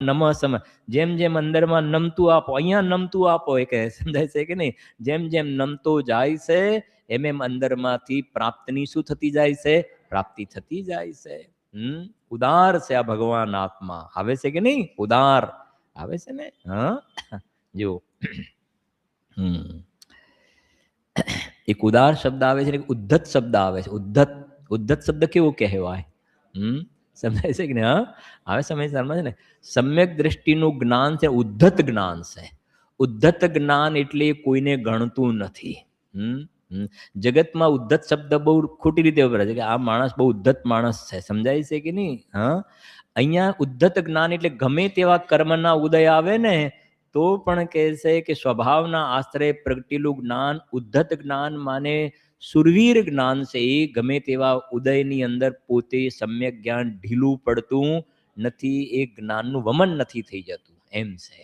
નમઃ સમ, જેમ જેમ અંદરમાં નમતું આપો, અહીંયા નમતું આપો એ કહે, સમજાય છે કે નહીં? જેમ જેમ નમતો જાય છે એમ એમ અંદરમાંથી પ્રાપ્તિની શું થતી જાય છે? પ્રાપ્તિ થતી જાય છે. ઉદાર છે આ ભગવાન આત્મા. આવે છે કે નહીં? ઉદાર આવે છે ને? હા, જો એક ઉદાર શબ્દ આવે છે, એક ઉદ્ધત શબ્દ આવે છે. ઉદ્ધત, ઉદ્ધત શબ્દ કેવો કહેવાય? સમજાય છે કે નહીં? હા, હવે સમય છે ને. સમ્યક દ્રષ્ટિનું જ્ઞાન છે, ઉદ્ધત જ્ઞાન છે. ઉદ્ધત જ્ઞાન એટલે કોઈને ગણતું નથી. જગતમાં ઉદ્ધત શબ્દ બહુ ખોટી રીતે વપરાય છે કે આ માણસ બહુ ઉદ્ધત માણસ છે. સમજાય છે કે નહીં? હા, અહીંયા ઉદ્ધત જ્ઞાન એટલે ગમે તેવા કર્મના ઉદય આવે ને તો પણ કહે છે કે સ્વભાવના આશ્રય પ્રગટેલું જ્ઞાન ઉદ્ધત જ્ઞાન માને સુરવીર જ્ઞાન છે. એ ગમે તેવા ઉદયની અંદર પોતે સમ્યક જ્ઞાન ઢીલું પડતું નથી, એ જ્ઞાનનું વમન નથી થઈ જતું, એમ છે.